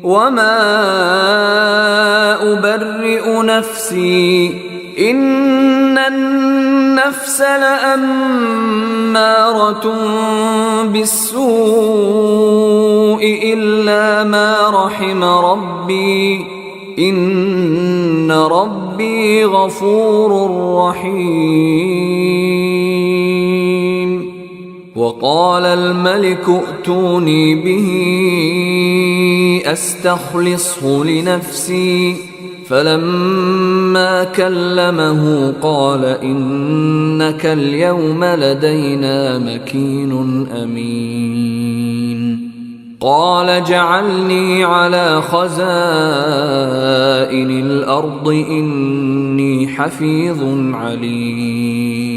وما أبرئ نفسي إن النفس لأمارة بالسوء إلا ما رحم ربي إن ربي غفور رحيم. وقال الملك ائتوني به أستخلصه لنفسي فلما كلمه قال إنك اليوم لدينا مكين أمين. قال اجعلني على خزائن الأرض إني حفيظ عليم.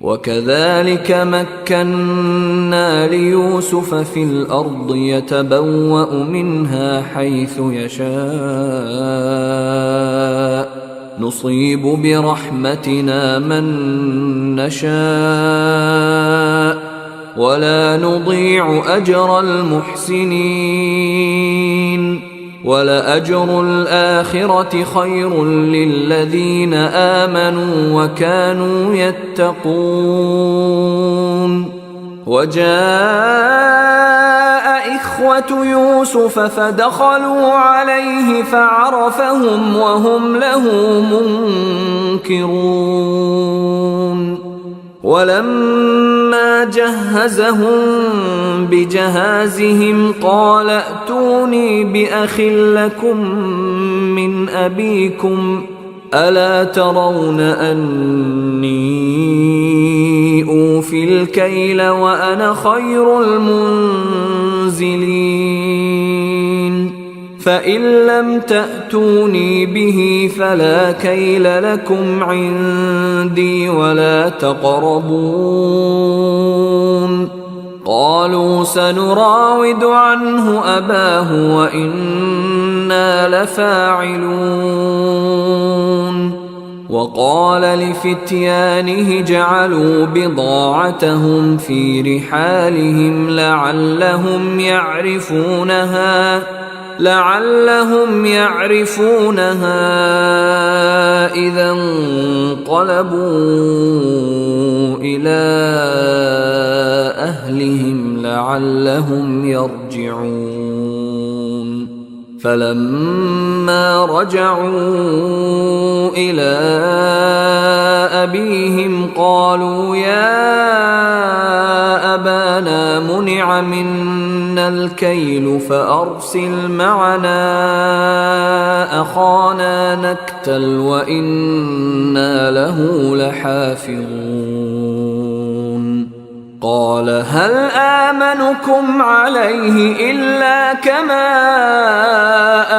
وكذلك مكنا ليوسف في الأرض يتبوأ منها حيث يشاء نصيب برحمتنا من نشاء ولا نضيع أجر المحسنين ولأجر الآخرة خير للذين آمنوا وكانوا يتقون. وجاء إخوة يوسف فدخلوا عليه فعرفهم وهم له منكرون. ولما جهزهم بجهازهم قال ائتوني بأخ لكم من أبيكم ألا ترون أني أوفي الكيل وأنا خير المنزلين فإن لم تأتوني به فلا كيل لكم عندي ولا تقربون. قالوا سنراود عنه أباه وإنا لفاعلون. وقال لفتيانه جعلوا بضاعتهم في رحالهم لعلهم يعرفونها إذا انقلبوا إلى أهلهم لعلهم يرجعون. فلما رجعوا إلى أبيهم قالوا يا أبانا منع منا الكيل فأرسل معنا أخانا نكتل وإنا له لحافظون. قال هل آمنكم عليه إلا كما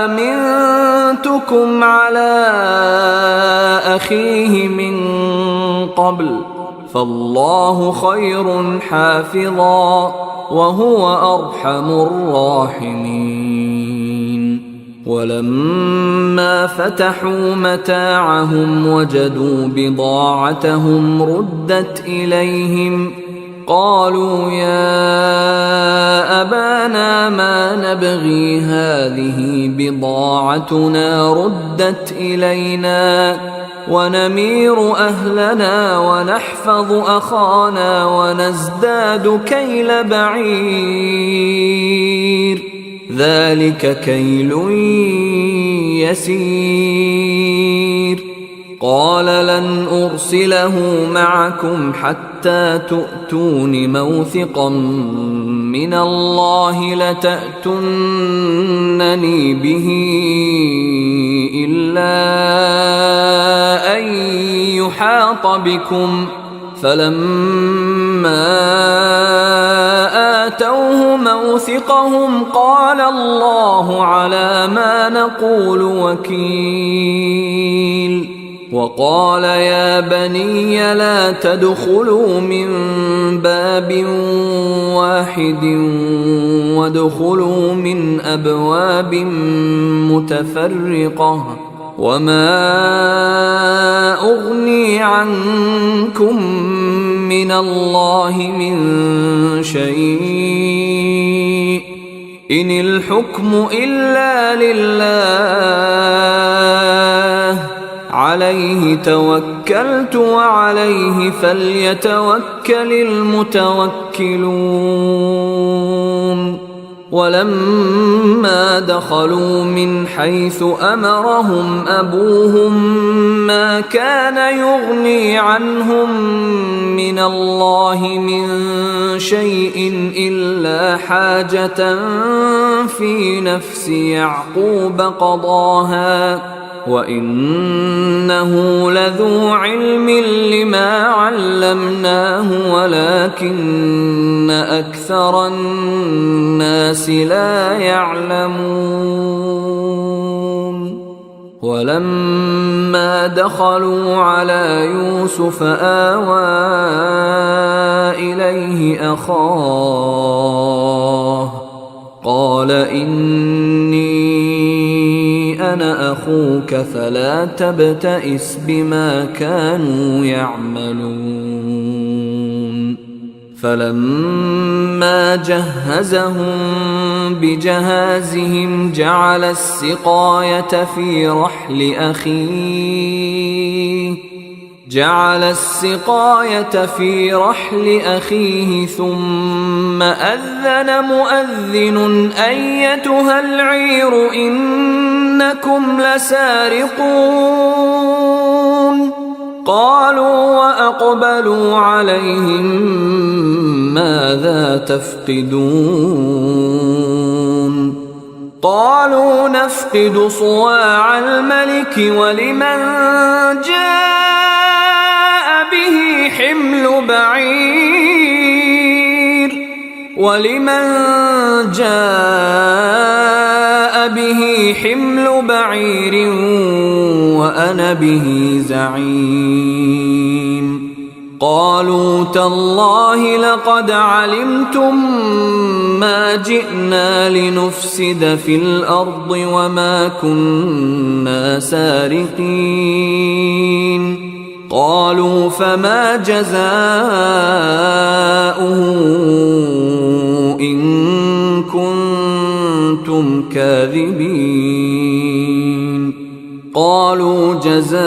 أمنتكم على أخيه من قبل فالله خير حافظا وهو أرحم الراحمين. ولما فتحوا متاعهم وجدوا بضاعتهم ردت إليهم قالوا يا أبانا ما نبغي هذه بضاعتنا ردت إلينا ونمير أهلنا ونحفظ أخانا ونزداد كيل بعير ذلك كيل يسير. قال لن أرسله معكم حتى تؤتون موثقا من الله لتأتونني به إلا أن يحاط بكم فلما آتوه موثقهم قال الله على ما نقول وكيل. وقال يا بني لا تدخلوا من باب واحد وادخلوا من أبواب متفرقة وما أغني عنكم من الله من شيء إن الحكم إلا لله عليه توكلت وعليه فليتوكل المتوكلون ولما دخلوا من حيث أمرهم أبوهم ما كان يغني عنهم من الله من شيء إلا حاجة في نفس يعقوب قضاها وإنه لذو علم لما علمناه ولكن أكثر الناس لا يعلمون ولما دخلوا على يوسف آوى إليه أخاه قال إني أنا أخوك فلا تبتئس بما كانوا يعملون فلما جهزهم بجهازهم جعل السقاية في رحل أخيه ثم أذن مؤذن أيتها العير إنكم لسارقون قالوا وأقبلوا عليهم ماذا تفقدون قالوا نفقد صواع الملك ولمن جاء به حمل بعير وأنا به زعيم قالوا تالله لقد علمتم ما جئنا لنفسد في الأرض وما كنا سارقين قالوا فما جزاؤه إن كنتم كاذبين قالوا جزاؤه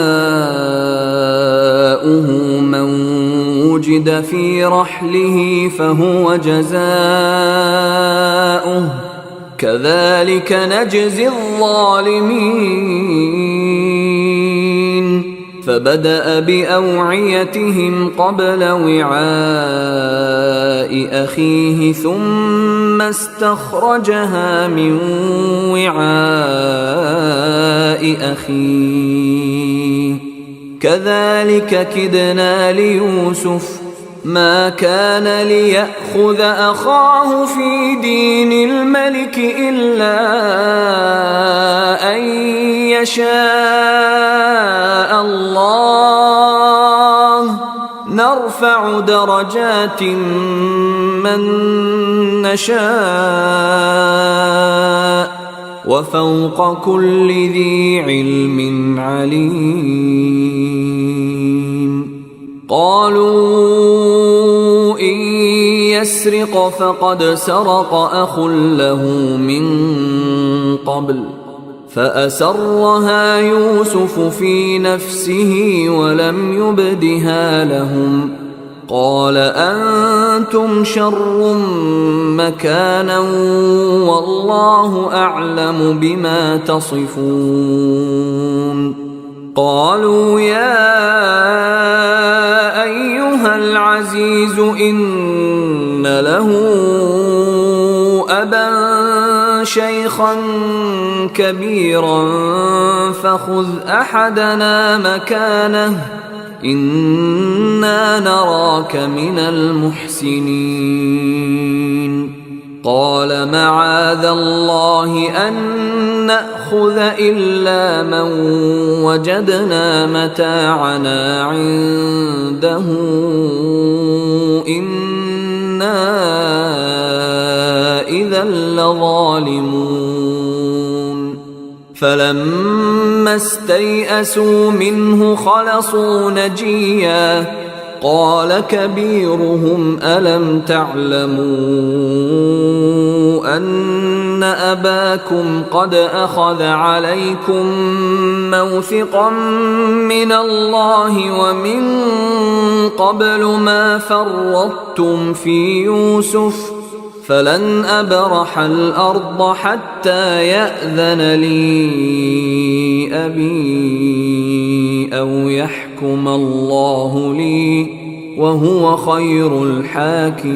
من وجد في رحله فهو جزاؤه كذلك نجزي الظالمين فبدأ بأوعيتهم قبل وعاء أخيه ثم استخرجها من وعاء أخيه كذلك كدنا ليوسف ما كان ليأخذ أخاه في دين الملك إلا أن يشاء الله نرفع درجات من نشاء وفوق كل ذي علم عليم قالوا إن يسرق فقد سرق أخ له من قبل فأسرها يوسف في نفسه ولم يبدها لهم قال أنتم شر مكانا والله أعلم بما تصفون قالوا يا أيها العزيز إن له أبا شيخا كبيرا فخذ أحدنا مكانه إنا نراك من المحسنين قال معاذ الله أن نأخذ إلا من وجدنا متاعنا عنده إنا إذا لظالمون فلما استيئسوا منه خلصوا نجيا قال كبيرهم ألم تعلموا أن أباكم قد أخذ عليكم موثقا من الله ومن قبل ما فرطتم في يوسف فلن أبرح الأرض حتى يأذن لي أبي أو يحكم الله لي وهو خير الحاكمين.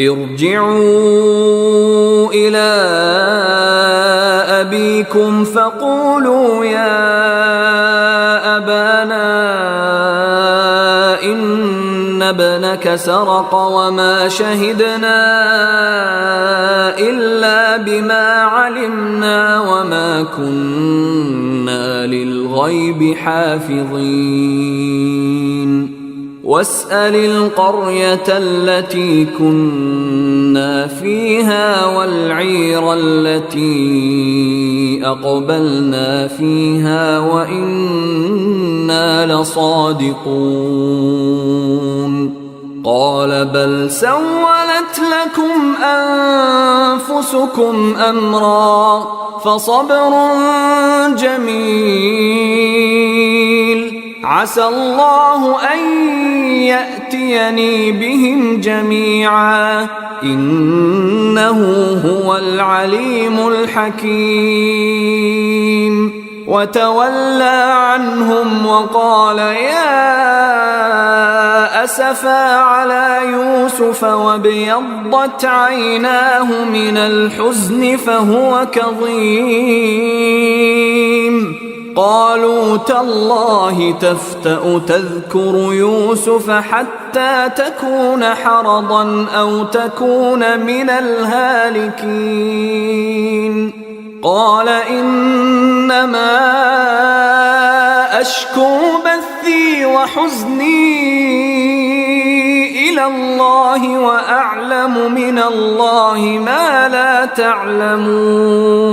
ارجعوا إلى أبيكم فقولوا يا أبانا إن ابنك سرق وما شهدنا إلا بما علمنا وما كنا للغيب حافظين. واسأل القرية التي كنا فيها والعير التي أقبلنا فيها وإنا لصادقون. قال بل سولت لكم أنفسكم أمرا فصبر جميل عسى الله أن يأتيني بهم جميعا إنه هو العليم الحكيم. وتولى عنهم وقال يا أسفا على يوسف وابيضت عيناه من الحزن فهو كظيم. قالوا تالله تفتأ تذكر يوسف حتى تكون حرضا أو تكون من الهالكين. قال إنما أشكو بثي وحزني إلى الله وأعلم من الله ما لا تعلمون.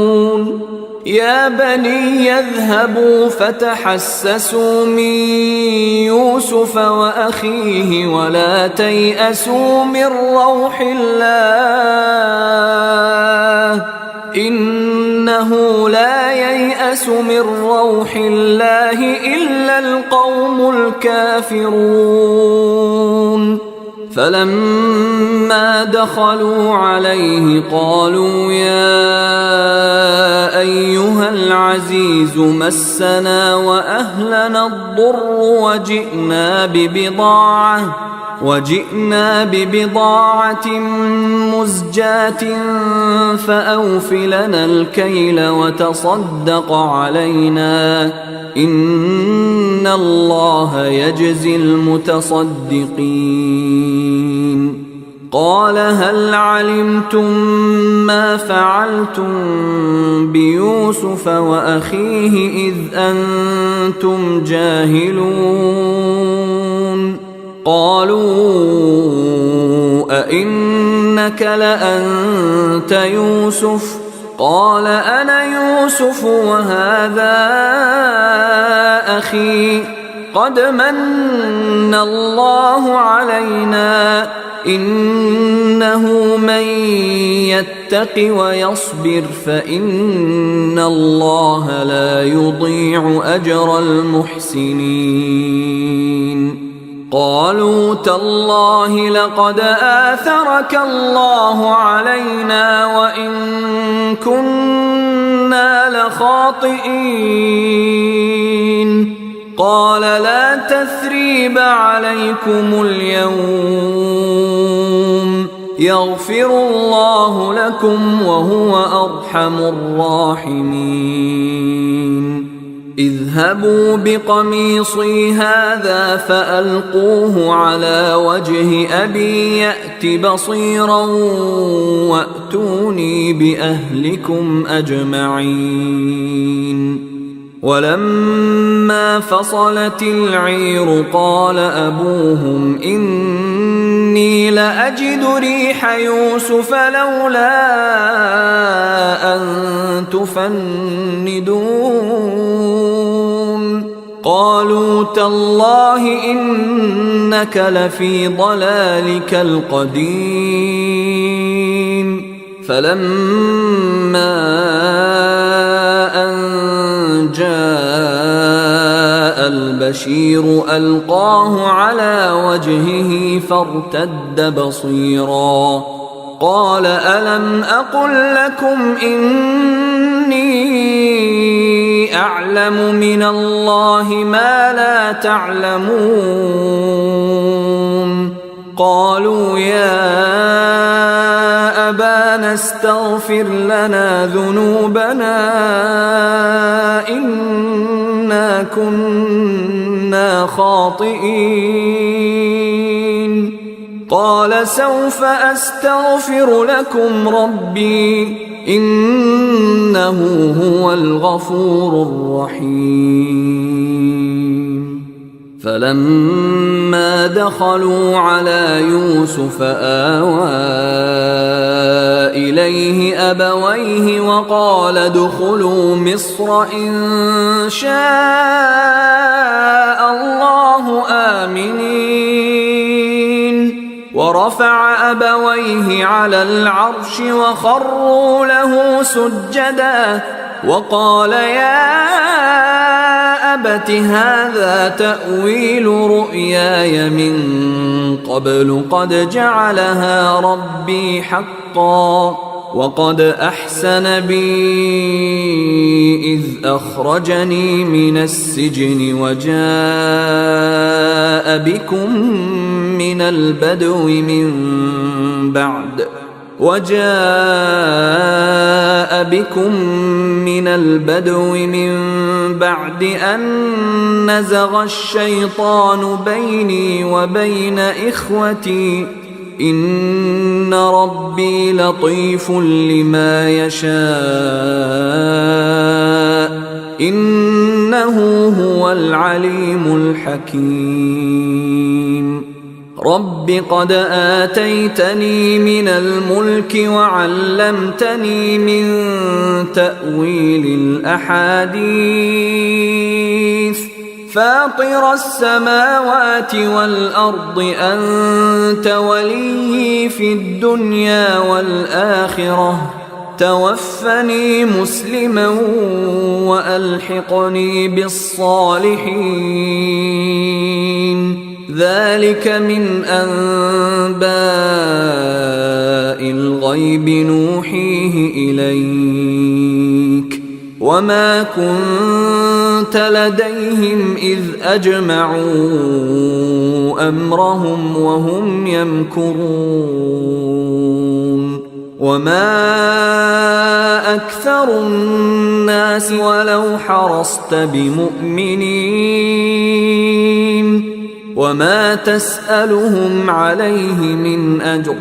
يا بني يذهبوا فتحسسوا من يوسف وأخيه ولا تيأسوا من روح الله إنه لا ييأس من روح الله إلا القوم الكافرون. فلما دخلوا عليه قالوا يا أيها العزيز مسنا وأهلنا الضر وجئنا ببضاعة مزجاة فأوف لنا الكيل وتصدق علينا إن الله يجزي المتصدقين. قال هل علمتم ما فعلتم بيوسف وأخيه إذ أنتم جاهلون؟ قالوا أئنك لأنت يوسف؟ قال أنا يوسف وهذا أخي قد من الله علينا إنه من يتق ويصبر فإن الله لا يضيع أجر المحسنين. قالوا تالله لقد آثرك الله علينا وإن كنا لخاطئين. قال لا تثريب عليكم اليوم يغفر الله لكم وهو أرحم الراحمين. اذهبوا بقميصي هذا فألقوه على وجه أبي يأت بصيرا وأتوني بأهلكم أجمعين. ولما فصلت العير قال أبوهم إني لأجد ريح يوسف لولا أن تفندون. قالوا تالله إنك لفي ضلالك القديم. فلما أن جاء البشير ألقاه على وجهه فارتد بصيرا قال ألم أقل لكم إني أعلم من الله ما لا تعلمون قالوا يا أبانا استغفر لنا ذنوبنا إنا كنا خاطئين قال سوف أستغفر لكم ربي إنه هو الغفور الرحيم فلما دخلوا على يوسف آوى إليه أبويه وقال ادخلوا مصر إن شاء الله آمنين ورفع أبويه على العرش وخروا له سجدا وقال يا أبت هذا تأويل رؤياي من قبل قد جعلها ربي حقا وقد أحسن بي إذ أخرجني من السجن وجاء بكم من البدو من بعد أن نزغ الشيطان بيني وبين إخوتي إن ربي لطيف لما يشاء إنه هو العليم الحكيم رب قد آتيتني من الملك وعلمتني من تأويل الأحاديث فاطر السماوات والأرض أنت وليي في الدنيا والآخرة توفني مسلما وألحقني بالصالحين ذلك من أنباء الغيب نوحيه إليك وما كنت لديهم إذ أجمعوا أمرهم وهم يمكرون وما أكثر الناس ولو حرصت بمؤمنين وما تسألهم عليه من أجر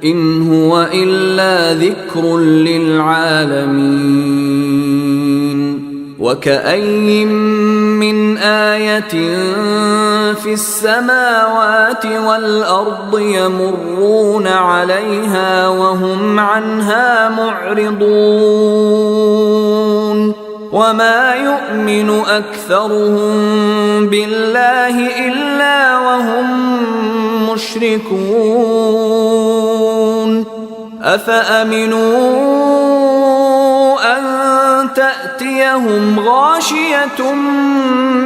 إن هو إلا ذكر للعالمين وكأي من آية في السماوات والأرض يمرون عليها وهم عنها معرضون وما يؤمن أكثرهم بالله إلا وهم مشركون أفأمنوا أن تأتيهم غاشية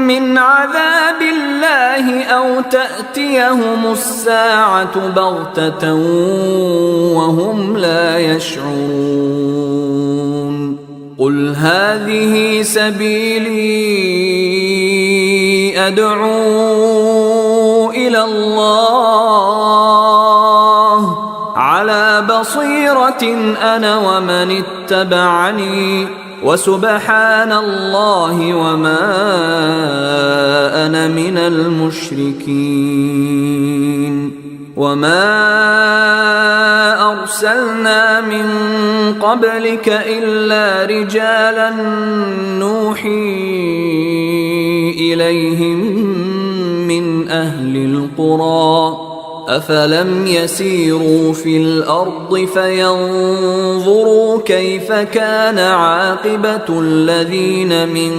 من عذاب الله أو تأتيهم الساعة بغتة وهم لا يشعرون قل هذه سبيلي أدعو إلى الله على بصيرة أنا ومن اتبعني وسبحان الله وما أنا من المشركين وما أرسلنا من قبلك إلا رجالا نوحي إليهم من أهل القرى أفلم يسيروا في الأرض فينظروا كيف كان عاقبة الذين من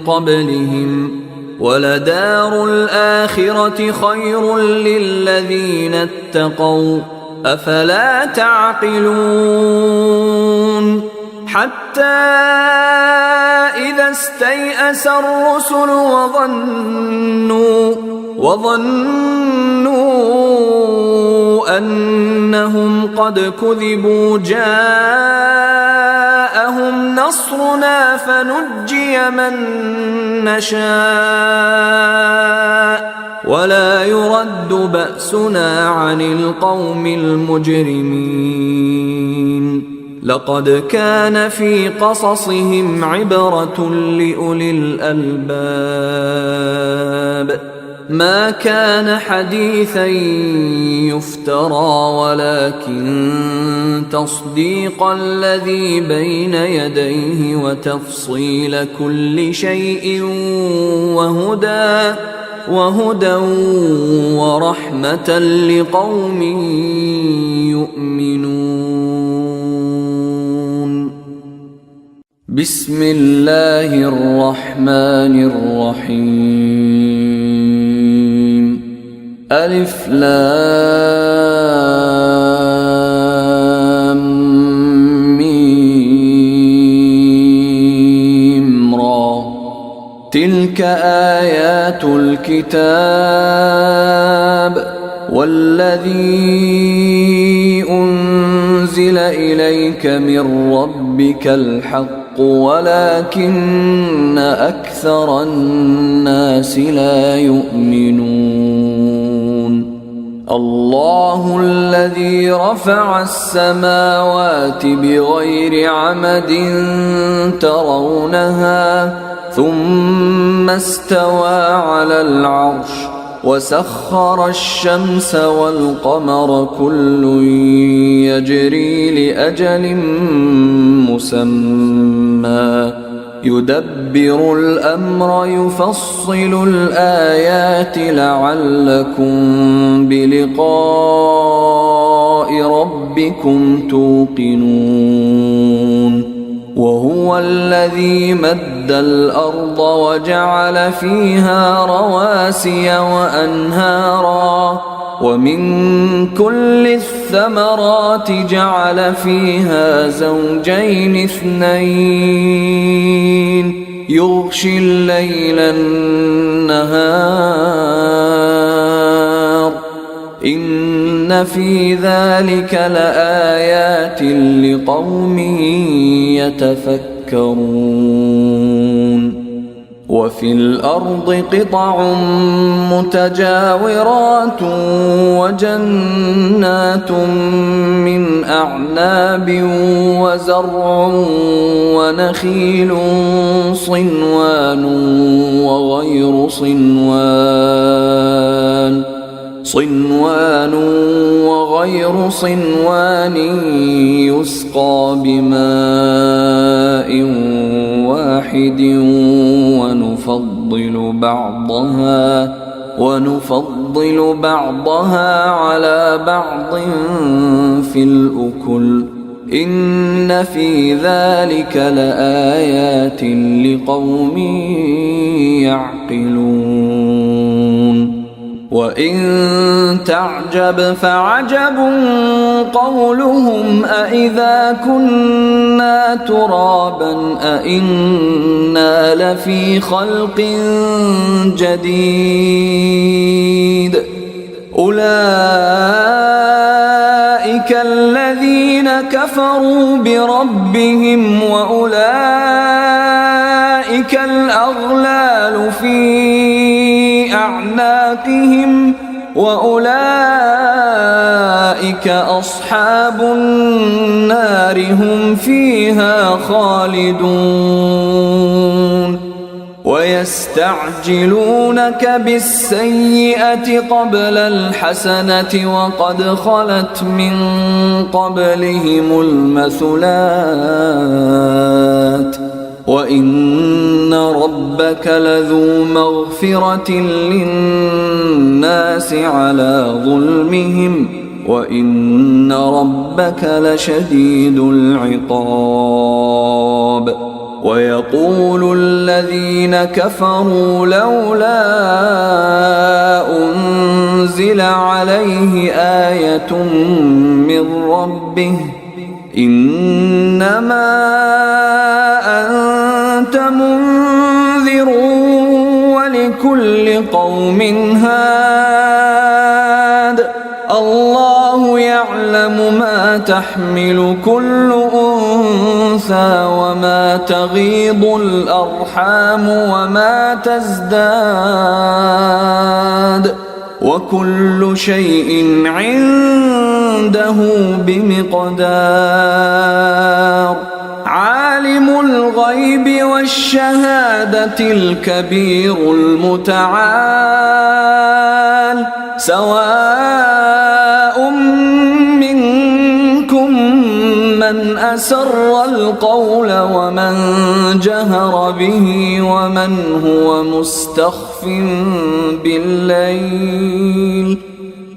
قبلهم ولدار الآخرة خير للذين اتقوا أفلا تعقلون حتى إذا استيأس الرسل وظنوا أنهم قد كذبوا جاءهم نصرنا فنجي من نشاء ولا يرد بأسنا عن القوم المجرمين لقد كان في قصصهم عبرة لأولي الألباب ما كان حديثا يفترى ولكن تصديق الذي بين يديه وتفصيل كل شيء وهدى ورحمة لقوم يؤمنون. بسم الله الرحمن الرحيم. ألف لام ميم را تلك آيات الكتاب والذي أنزل إليك من ربك الحق ولكن أكثر الناس لا يؤمنون. الله الذي رفع السماوات بغير عمد ترونها ثم استوى على العرش وسخر الشمس والقمر كل يجري لأجل مسمى يدبر الأمر يفصل الآيات لعلكم بلقاء ربكم توقنون. وهو الذي مد الأرض وجعل فيها رواسي وأنهارا ومن كل الثمرات جعل فيها زوجين اثنين يغشي الليل النهار إن في ذلك لآيات لقوم يتفكرون. وفي الأرض قطع متجاورات وجنات من أعناب وزرع ونخيل صنوان وغير صنوان يسقى بماء واحد ونفضل بعضها على بعض في الأكل إن في ذلك لآيات لقوم يعقلون. وإن تعجب فعجب قولهم أإذا كنا ترابا أإنا لفي خلق جديد أولئك الذين كفروا بربهم وأولئك الأغلال في أعناقهم وأولئك أصحاب النار هم فيها خالدون. ويستعجلونك بالسيئة قبل الحسنة وقد خلت من قبلهم المثلات وإن ربك لذو مغفرة للناس على ظلمهم وإن ربك لشديد العقاب. ويقول الذين كفروا لولا أنزل عليه آية من ربه إنما أنت منذر ولكل قوم هاد الله يعلم ما تحمل كل أنثى وما تغيض الأرحام وما تزداد وكل شيء عنده بمقدار عالم الغيب والشهادة الكبير المتعال سواء منكم من أسر القول ومن جهر به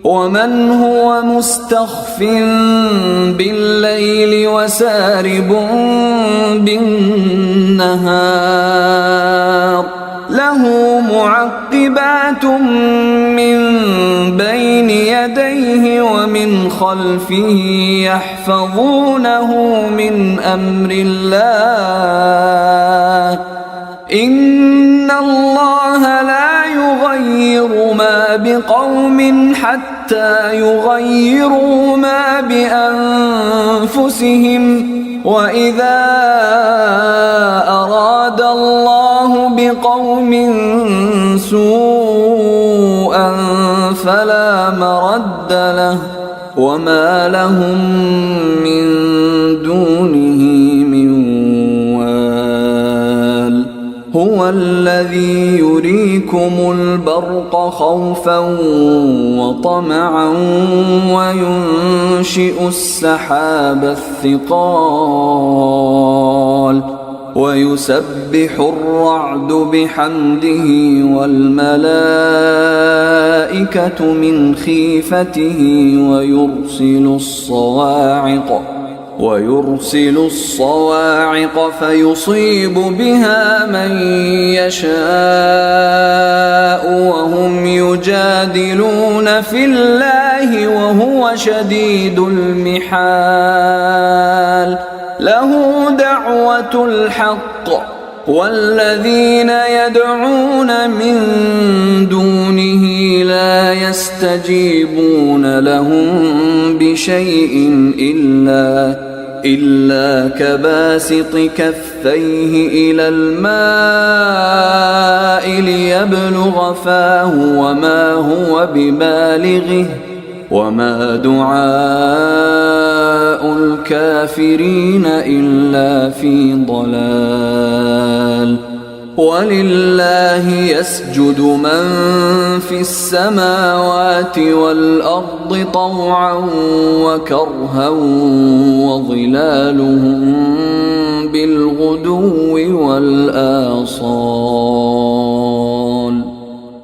ومن هو مستخف بالليل وسارب بالنهار له معقبات من بين يديه ومن خلفه يحفظونه من أمر الله إن الله لا يغير ما بقوم حتى يغيروا ما بأنفسهم وإذا أراد الله بقوم سوءا فلا مرد له وما لهم من دونه من وال هو الذي يريكم البرق خوفا وطمعا وينشئ السحاب الثقال ويسبح الرعد بحمده والملائكة من خيفته ويرسل الصواعق فيصيب بها من يشاء وهم يجادلون في الله وهو شديد المحال له دعوة الحق والذين يدعون من دونه لا يستجيبون لهم بشيء إلا كباسط كفيه إلى الماء ليبلغ فاه وما هو ببالغه وما دعاء الكافرين إلا في ضلال ولله يسجد من في السماوات والأرض طوعا وكرها وظلالهم بالغدو والآصال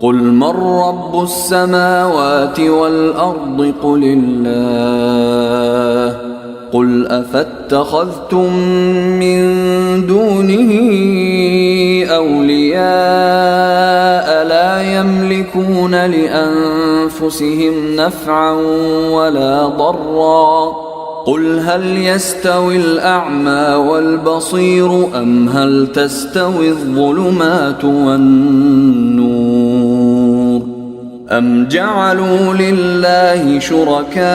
قل من رب السماوات والأرض قل الله قل أفاتخذتم من دونه أولياء لا يملكون لأنفسهم نفعا ولا ضرا قل هل يستوي الأعمى والبصير أم هل تستوي الظلمات والنور أم جعلوا لله شركاء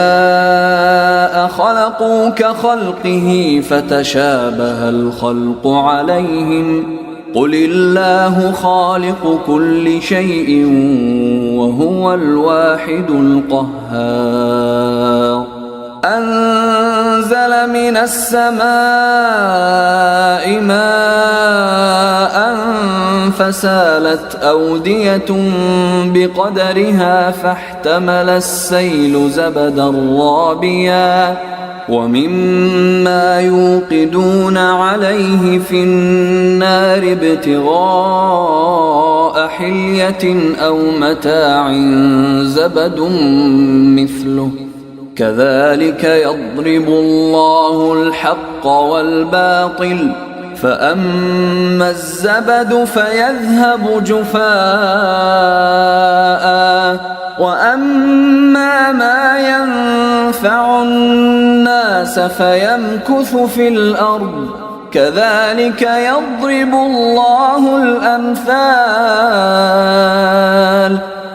خلقوا كخلقه فتشابه الخلق عليهم قل الله خالق كل شيء وهو الواحد القهار أنزل من السماء ماء فسالت أودية بقدرها فاحتمل السيل زبدا رابيا ومما يوقدون عليه في النار ابتغاء حلية أو متاع زبد مثله كذلك يضرب الله الحق والباطل فأما الزبد فيذهب جفاء وأما ما ينفع الناس فيمكث في الأرض كذلك يضرب الله الأمثال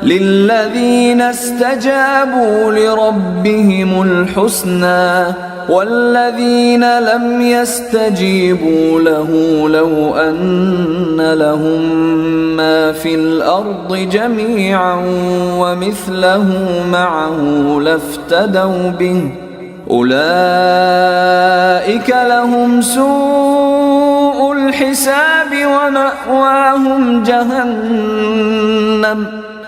للذين استجابوا لربهم الحسنى والذين لم يستجيبوا له لو أن لهم ما في الأرض جميعا ومثله معه لافتدوا به أولئك لهم سوء الحساب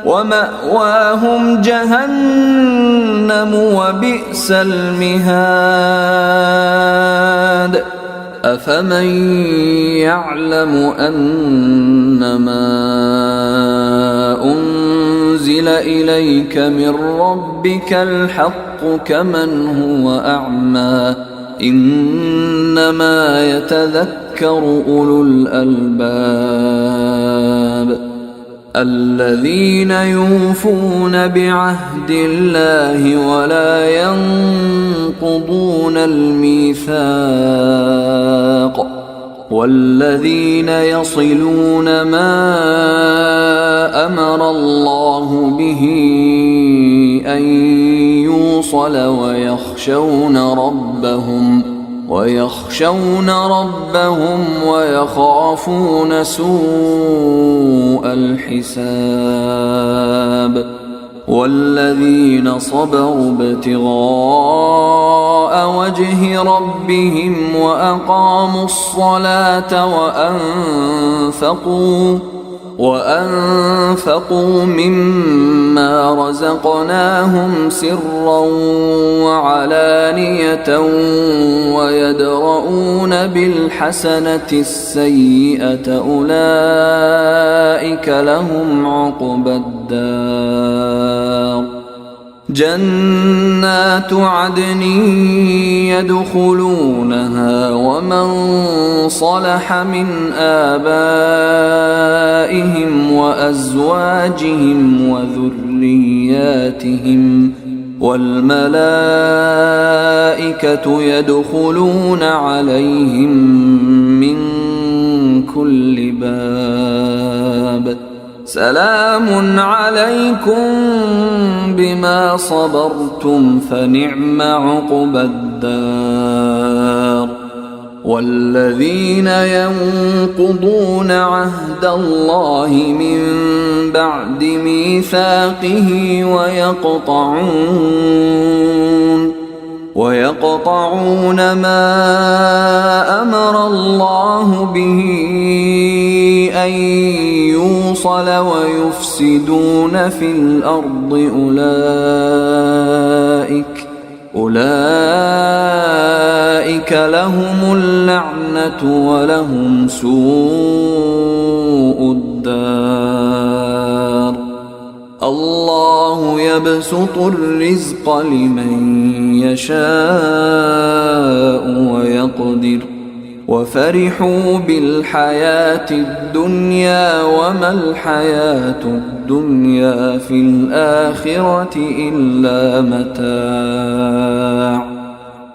ومأواهم جهنم وبئس المهاد أفمن يعلم أنما أنزل إليك من ربك الحق كمن هو أعمى إنما يتذكر أولو الألباب الذين يوفون بعهد الله ولا ينقضون الميثاق والذين يصلون ما أمر الله به أن يوصل ويخشون ربهم ويخافون سوء الحساب والذين صبروا ابتغاء وجه ربهم وأقاموا الصلاة وأنفقوا مما رزقناهم سرا وعلانية ويدرؤون بالحسنة السيئة أولئك لهم عقبى الدار جنات عدن يدخلونها ومن صلح من آبائهم وأزواجهم وذرياتهم والملائكة يدخلون عليهم من كل باب سلام عليكم بما صبرتم فنعم عقبى الدار والذين ينقضون عهد الله من بعد ميثاقه ويقطعون ما أمر الله به أن يوصل ويفسدون في الأرض أولئك لهم اللعنة ولهم سوء الدار الله يبسط الرزق لمن يشاء ويقدر وفرحوا بالحياة الدنيا وما الحياة الدنيا في الآخرة إلا متاع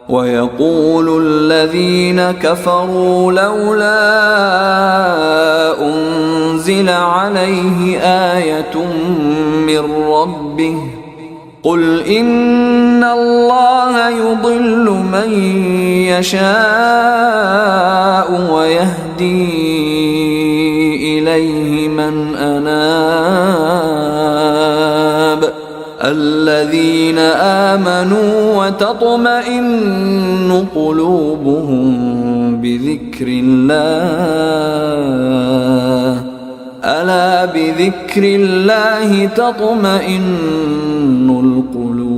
ويقول الذين كفروا لولا أنزل عليه آية من ربه قل إن الله يضل من يشاء ويهدي إليه من أناب الذين آمنوا وتطمئن قلوبهم بذكر الله ألا بذكر الله تطمئن القلوب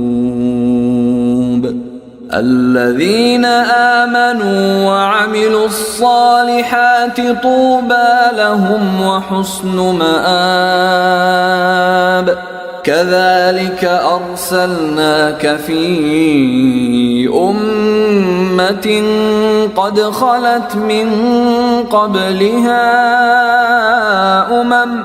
الذين آمنوا وعملوا الصالحات طوبى لهم وحسن مآب كذلك أرسلناك في أمة قد خلت من قبلها أمم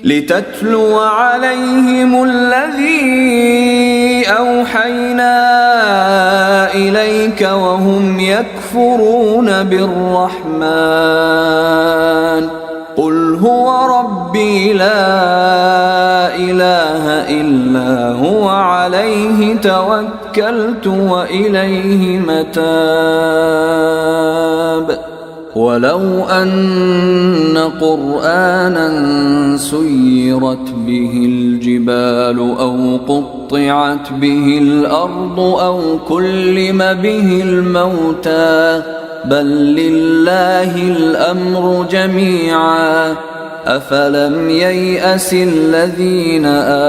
لتتلو عليهم الذي أوحينا إليك وهم يكفرون بالرحمن قل هو ربي لا إله إلا هو عليه توكلت وإليه متاب ولو أن قرآنا سيرت به الجبال أو قطعت به الأرض أو كلم به الموتى بل لله الأمر جميعا أفلم ييأس الذين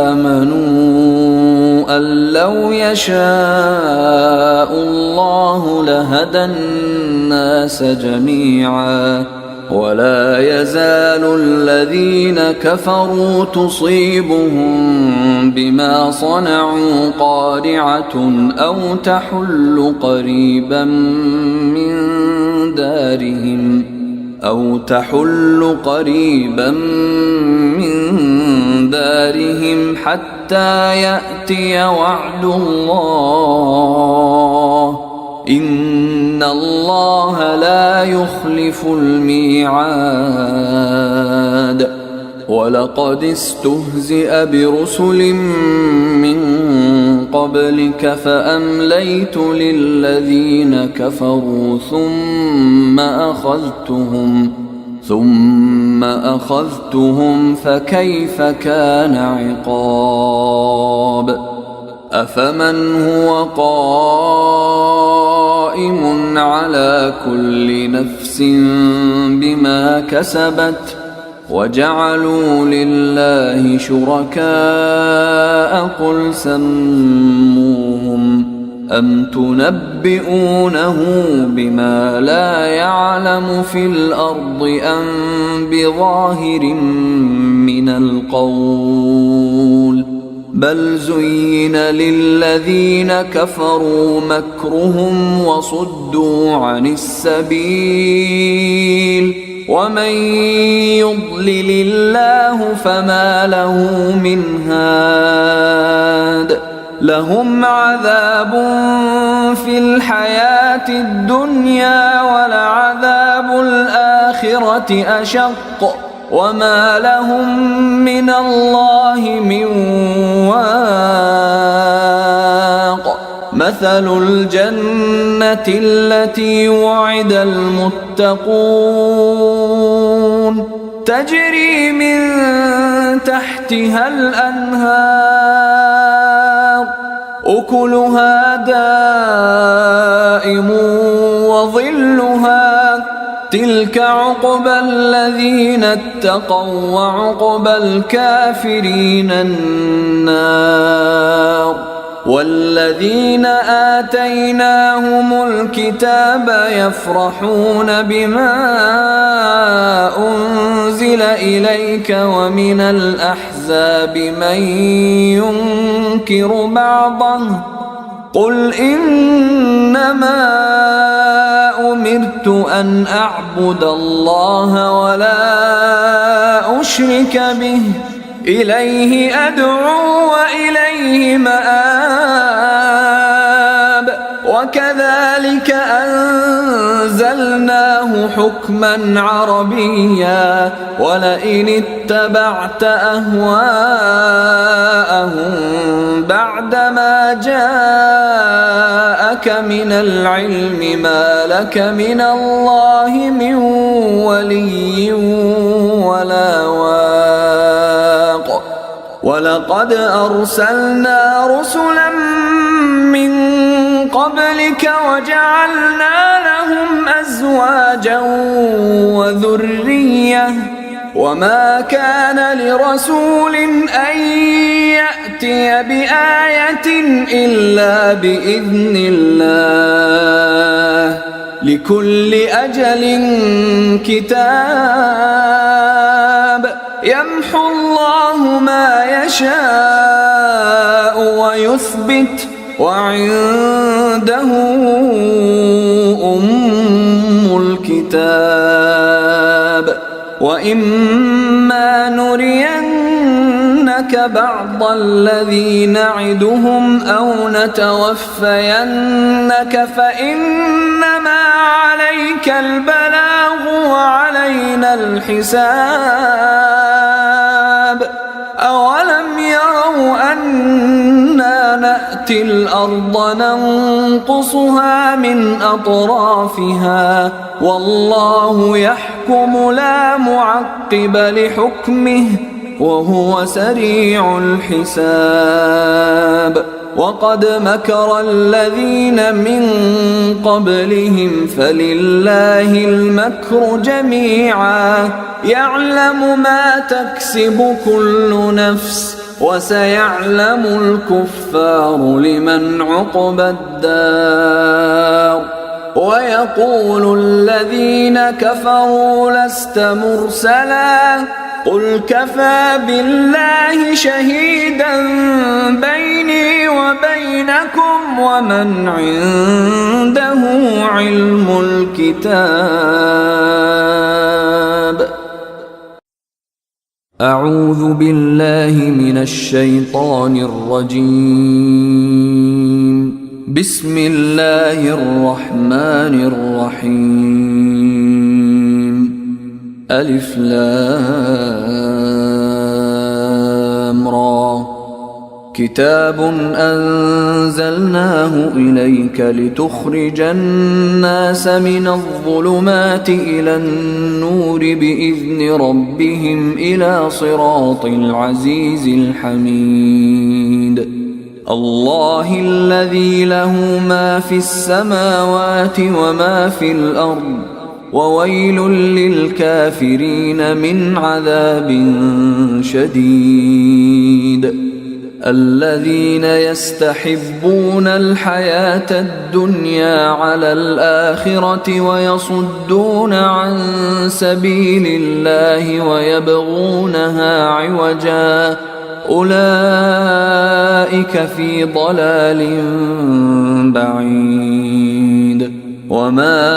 آمنوا أن لو يشاء الله لهدى الناس جميعا ولا يزال الذين كفروا تصيبهم بما صنعوا قارعة أو تحل قريبا من دارهم حتى يأتي وعد الله إن الله لا يخلف الميعاد ولقد استهزئ برسل من قبلك فأمليت للذين كفروا ثم أخذتهم فكيف كان عقاب أفمن هو قائم على كل نفس بما كسبت وجعلوا لله شركاء قل سموهم أم تنبئونه بما لا يعلم في الأرض أم بظاهر من القول بل زين للذين كفروا مكرهم وصدوا عن السبيل ومن يضلل الله فما له من هاد لهم عذاب في الحياة الدنيا ولعذاب الآخرة أشق وما لهم من الله من واق مثل الجنة التي وعد المتقون تجري من تحتها الأنهار أكلها دائم وظلها تلك عقبى الذين اتقوا وعقبى الكافرين النار والذين آتيناهم الكتاب يفرحون بما أنزل إليك ومن الأحزاب من ينكر بعضه قل إنما أمرت أن أعبد الله ولا أشرك به إليه أدعو وإليه مآب وكذلك أنزلناه حكما عربيا ولئن اتبعت أهواءهم بعدما جاءك من العلم ما لك من الله من ولي ولا واق ولقد أرسلنا رسلا من قبلك وجعلنا لهم أزواجا وذرية وما كان لرسول أن يأتي بآية إلا بإذن الله لكل أجل كتاب يمحو الله ما يشاء ويثبت وعنده أم الكتاب وإما نرينك بعض الذي نعدهم أو نتوفينك فإنما عليك البلاغ وعلينا الحساب أولم يروا أنا نأتي الأرض ننقصها من أطرافها والله يحكم لا معقب لحكمه وهو سريع الحساب وقد مكر الذين من قبلهم فلله المكر جميعا يعلم ما تكسب كل نفس وسيعلم الكفار لمن عقبى الدار ويقول الذين كفروا لست مرسلا قل كفى بالله شهيدا بيني وبينكم ومن عنده علم الكتاب. أعوذ بالله من الشيطان الرجيم. بسم الله الرحمن الرحيم. ألف لام را كتاب أنزلناه إليك لتخرج الناس من الظلمات إلى النور بإذن ربهم إلى صراط العزيز الحميد. الله الذي له ما في السماوات وما في الأرض وويل للكافرين من عذاب شديد. الذين يستحبون الحياة الدنيا على الآخرة ويصدون عن سبيل الله ويبغونها عوجا أولئك في ضلال بعيد. وما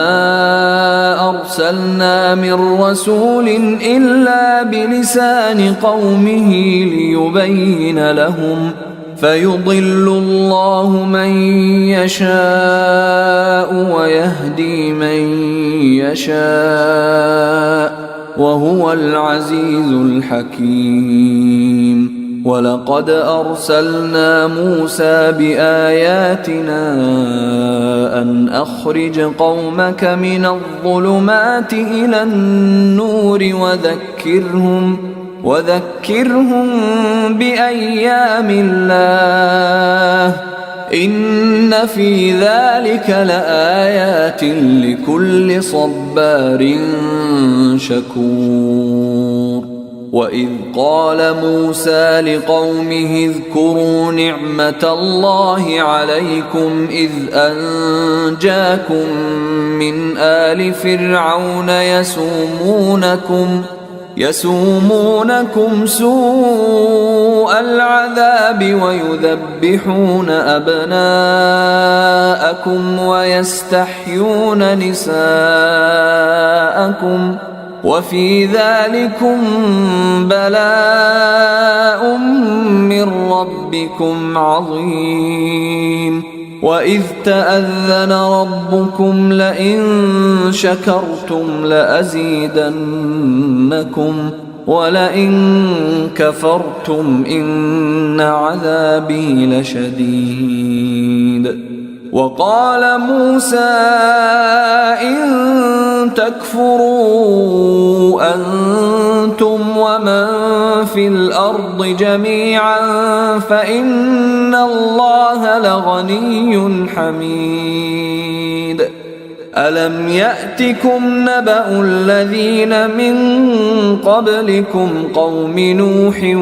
أرسلنا من رسول إلا بلسان قومه ليبين لهم فيضل الله من يشاء ويهدي من يشاء وهو العزيز الحكيم. ولقد أرسلنا موسى بآياتنا أن أخرج قومك من الظلمات إلى النور وذكرهم بأيام الله إن في ذلك لآيات لكل صبار شكور. وإذ قال موسى لقومه اذكروا نعمة الله عليكم إذ أنجاكم من آل فرعون يسومونكم سوء العذاب ويذبحون أبناءكم ويستحيون نساءكم وفي ذلكم بلاء من ربكم عظيم. وإذ تأذن ربكم لئن شكرتم لأزيدنكم ولئن كفرتم إن عذابي لشديد. وقال موسى إن تكفروا أنتم ومن في الأرض جميعا فإن الله لغني حميد. ألم يأتكم نبأ الذين من قبلكم قوم نوح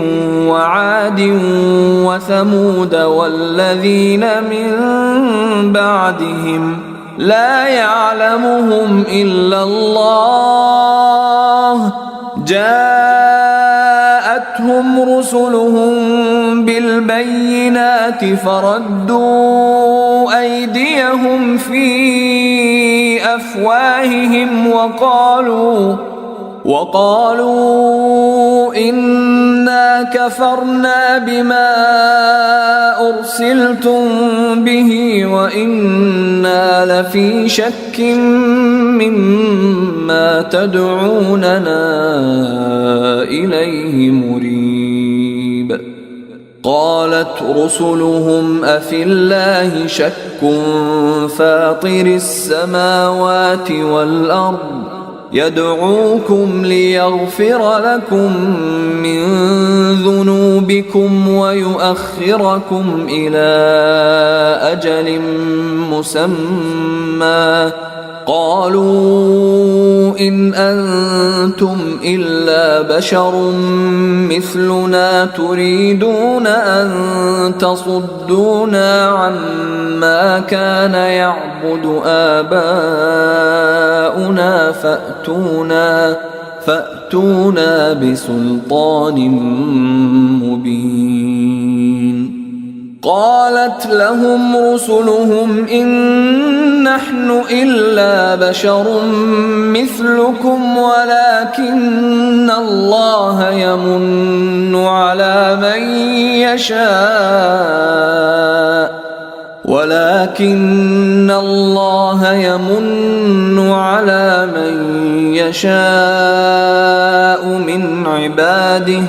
وعاد وثمود والذين من بعدهم لا يعلمهم إلا الله جاءتهم رسلهم بالبينات فردوا أيديهم في أفواههم وقالوا إنا كفرنا بما أرسلتم به وإنا لفي شك مما تدعوننا إليه مريب. قالت رسلهم أفي الله شك فاطر السماوات والأرض يدعوكم ليغفر لكم من ذنوبكم ويؤخركم إلى أجل مسمى قالوا إن أنتم إلا بشر مثلنا تريدون أن تصدونا عما كان يعبد آباؤنا فأتونا بسلطان مبين. قالت لهم رسلهم إن نحن إلا بشر مثلكم ولكن الله يمن على من يشاء من عباده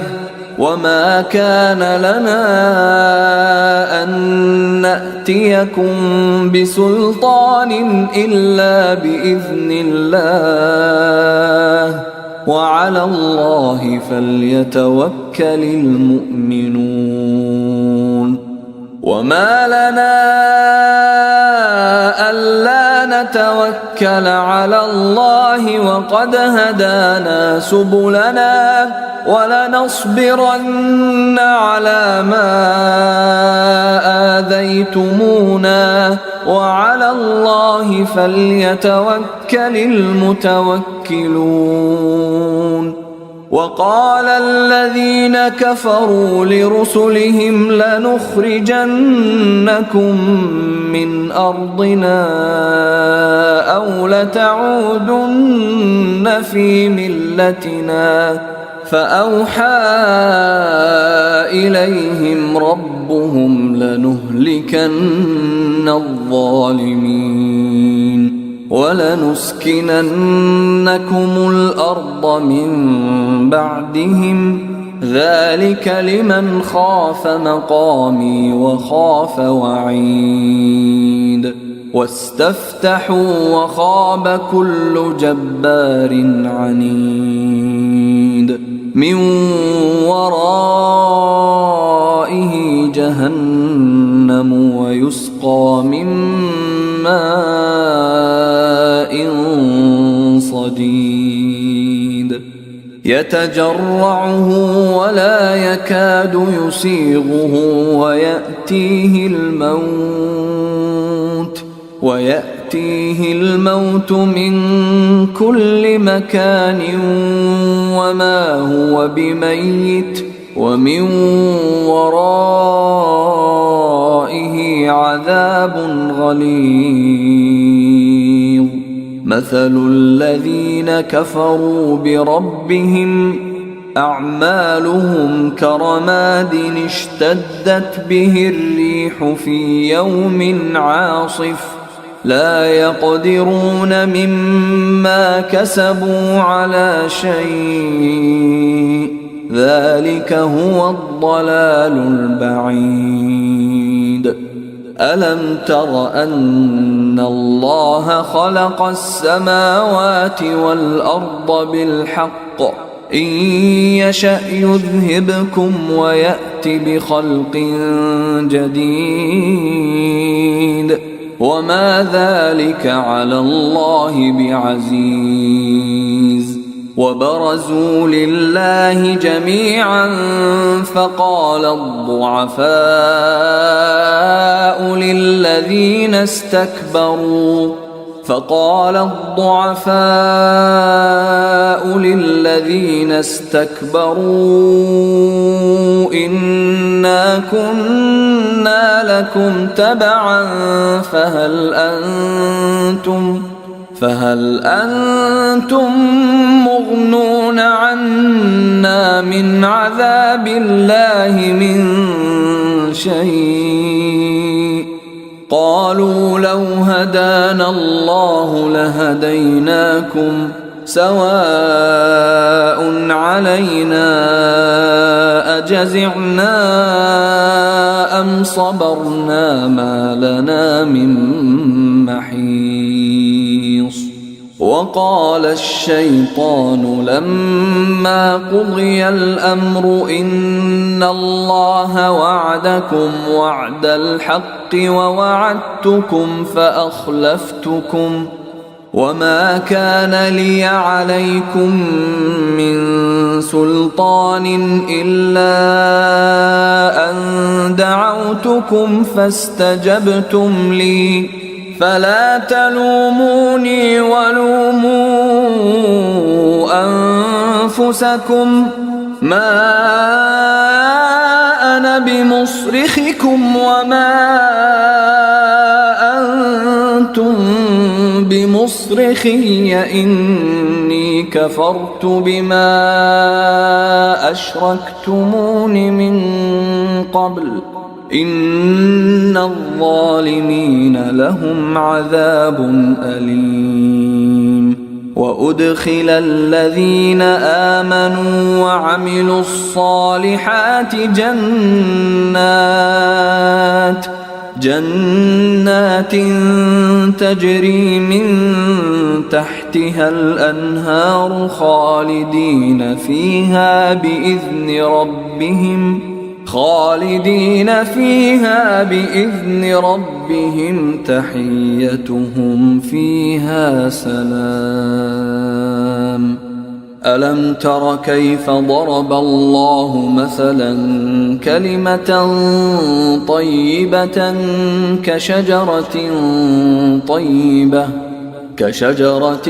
وما كان لنا أن نأتيكم بسلطان إلا بإذن الله وعلى الله فليتوكل المؤمنون. وما لنا ألا نتوكل على الله وقد هدانا سبلنا ولنصبرن على ما آذيتمونا وعلى الله فليتوكل المتوكلون. وقال الذين كفروا لرسلهم لنخرجنكم من أرضنا أو لتعودن في ملتنا فأوحى إليهم ربهم لنهلكن الظالمين ولنسكننكم الأرض من بعدهم ذلك لمن خاف مقامي وخاف وعيد. واستفتحوا وخاب كل جبار عنيد من ورائه جهنم ويسقى من ماء صديد يتجرعه ولا يكاد يسيغه ويأتيه الموت من كل مكان وما هو بميت ومن ورائه عذاب غليظ. مثل الذين كفروا بربهم أعمالهم كرماد اشتدت به الريح في يوم عاصف لا يقدرون مما كسبوا على شيء ذلك هو الضلال البعيد. ألم تر أن الله خلق السماوات والأرض بالحق إن يشأ يذهبكم ويأت بخلق جديد وما ذلك على الله بعزيز وبرزوا لله جميعا فقال الضعفاء للذين استكبروا إنا كنا لكم تبعا فهل أنتم مغنون عنا من عذاب الله من شيء قالوا لو هدانا الله لهديناكم سواء علينا أجزعنا أم صبرنا ما لنا من محيص وقال الشيطان لما قضي الأمر إن الله وعدكم وعد الحق ووعدتكم فأخلفتكم وما كان لي عليكم من سلطان إلا أن دعوتكم فاستجبتم لي فلا تلوموني ولوموا أنفسكم ما أنا بمصرخكم وما أنتم بمصرخي إني كفرت بما أشركتمون من قبل إن الظالمين لهم عذاب أليم وأدخل الذين آمنوا وعملوا الصالحات جنات تجري من تحتها الأنهار خالدين فيها بإذن ربهم تحيتهم فيها سلام ألم تر كيف ضرب الله مثلا كلمة طيبة كشجرة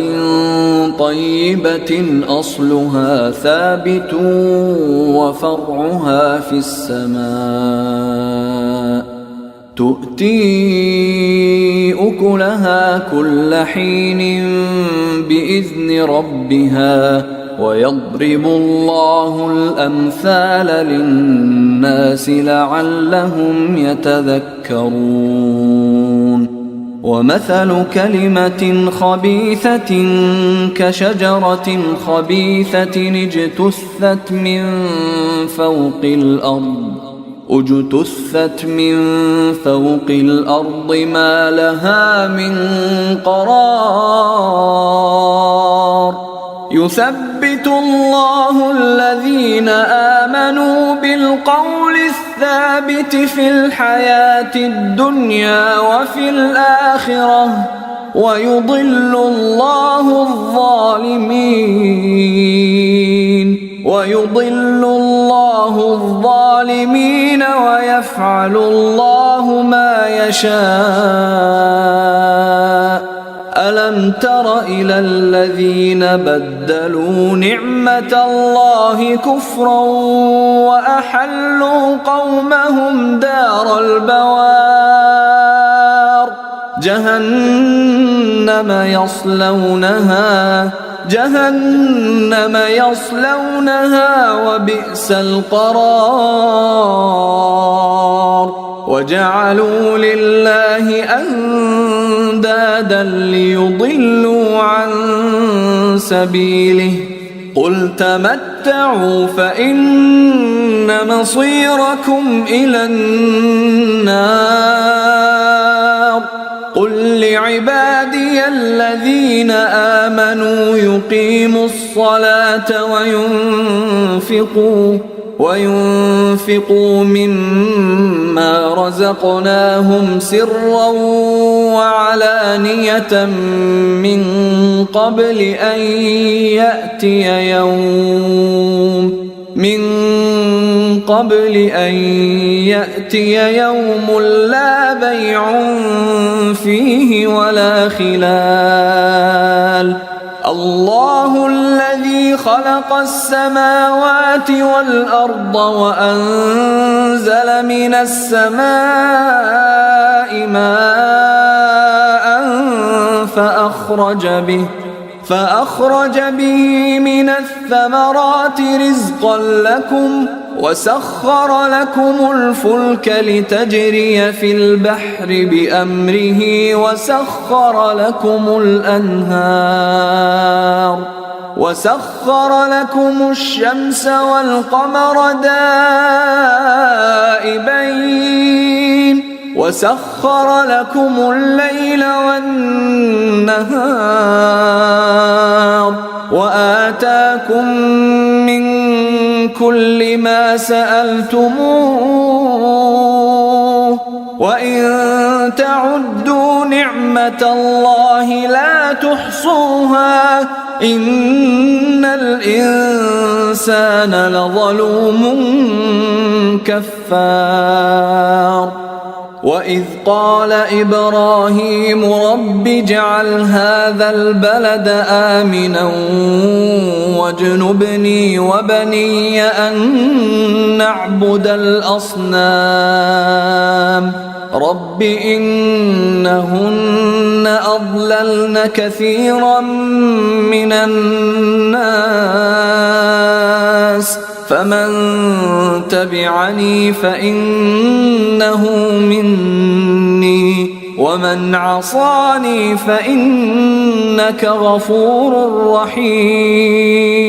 طيبة أصلها ثابت وفرعها في السماء تؤتي أكلها كل حين بإذن ربها ويضرب الله الأمثال للناس لعلهم يتذكرون ومثل كلمة خبيثة كشجرة خبيثة اجتثت من فوق الأرض ما لها من قرار يثبت الله الذين آمنوا بالقول الثابت في الحياة الدنيا وفي الآخرة ويضل الله الظالمين ويفعل الله ما يشاء ألم تر إلى الذين بدلوا نعمة الله كفرا وأحلوا قومهم دار البوار جهنم يصلونها وبئس القرار وجعلوا لله أندادا ليضلوا عن سبيله قل تمتعوا فإن مصيركم إلى النار قل لعبادي الذين آمنوا يقيموا الصلاة وينفقوا مما رزقناهم سرا وعلانية من قبل أن يأتي يوم لا بيع فيه ولا خلال. الله الذي خلق السماوات والأرض وأنزل من السماء ماء فأخرج به من الثمرات رزقا لكم وسخر لكم الفلك لتجري في البحر بأمره وسخر لكم الشمس والقمر دائبين وسخر لكم الليل والنهار وآتاكم من كل ما سألتموه وإن تعدوا نعمة الله لا تحصوها إن الإنسان لظلوم كفار. وإذ قال إبراهيم رب اجعل هذا البلد آمنا واجنبني وبني أن نعبد الأصنام رب إنهن أضللن كثيرا من الناس فمن تبعني فإنه مني ومن عصاني فإنك غفور رحيم.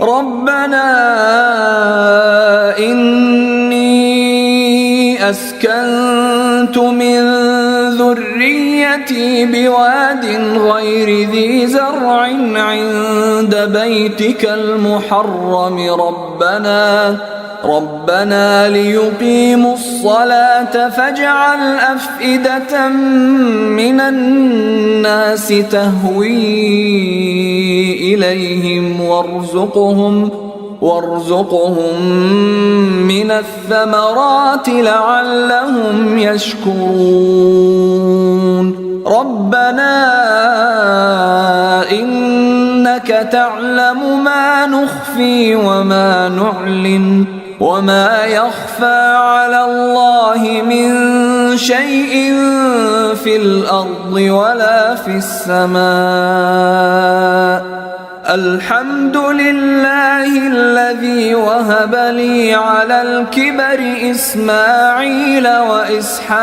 ربنا إني أسكنت من ذريتي بواد غير ذي زرع عند بيتك المحرم ربنا ليقيموا الصلاة فاجعل أفئدة من الناس تهوي إليهم وارزقهم من الثمرات لعلهم يشكرون. ربنا إنك تعلم ما نخفي وما نعلن وما يخفى على الله من شيء في الأرض ولا في السماء. الحمد لله الذي وهب لي على الكبر إسماعيل وإسحاق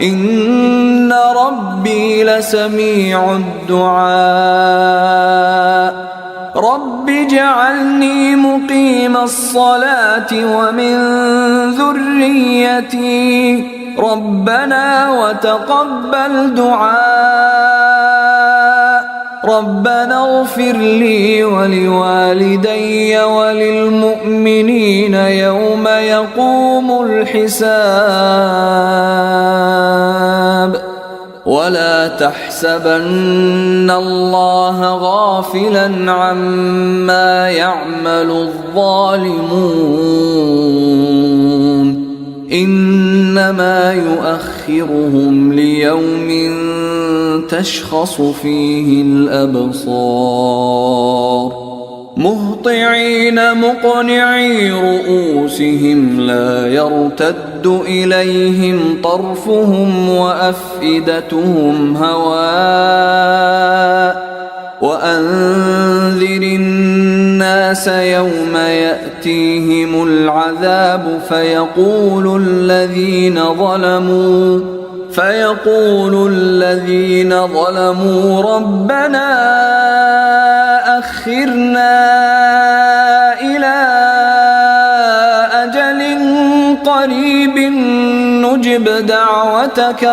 إن ربي لسميع الدعاء. رب اجعلني مقيم الصلاة ومن ذريتي ربنا وتقبل دعاء. ربنا اغفر لي ولوالدي وللمؤمنين يوم يقوم الحساب. ولا تحسبن الله غافلا عما يعمل الظالمون إنما يؤخرهم ليوم تشخص فيه الأبصار مهطعين مقنعي رؤوسهم لا يرتد إليهم طرفهم وأفئدتهم هواء. وأنذر الناس يوم يأتيهم العذاب فيقول الذين ظلموا ربنا أخرنا إلى أجل قريب نجب دعوتك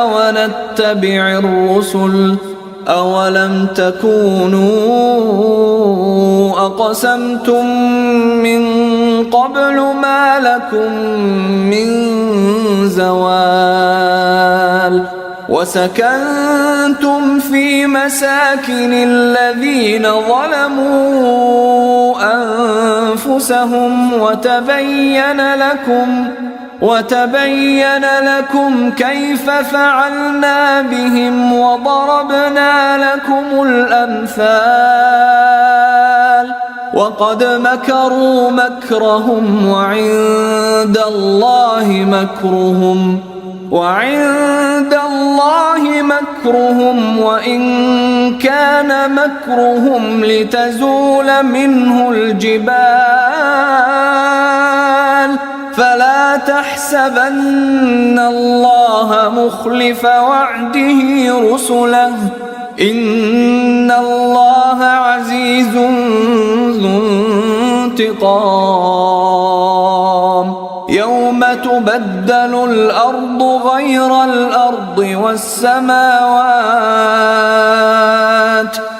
أولم تكونوا أقسمتم من قبل ما لكم من زوال وسكنتم في مساكن الذين ظلموا أنفسهم وتبين لكم كيف فعلنا بهم وضربنا لكم الأمثال وقد مكروا مكرهم وعند الله مكرهم وإن كان مكرهم لتزول منه الجبال فلا تحسبن الله مخلف وعده رسله إن الله عزيز ذو انتقام يوم تبدل الأرض غير الأرض والسماوات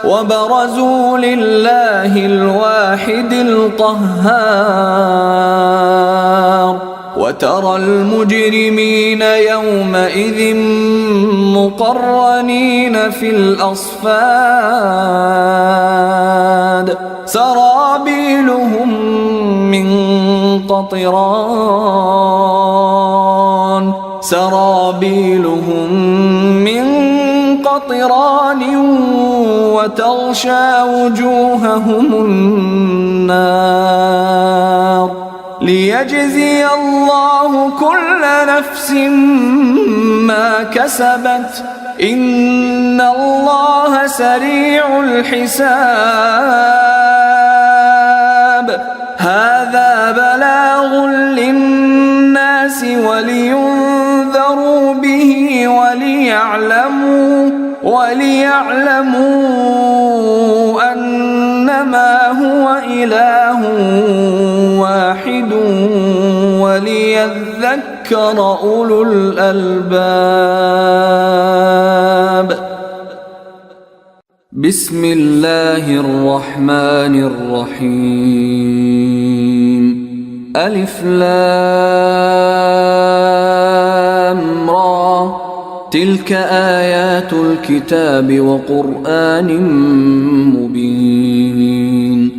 وبرزوا لله الواحد القهار وترى المجرمين يومئذ مقرنين في الأصفاد سرابيلهم من قطران وتغشى وجوههم النار ليجزي الله كل نفس ما كسبت إن الله سريع الحساب هذا بلاغ للناس ولينذروا به وليعلموا أنما هو إله واحد وليذكر أولو الألباب بسم الله الرحمن الرحيم ألف لام را تلك آيات الكتاب وقرآن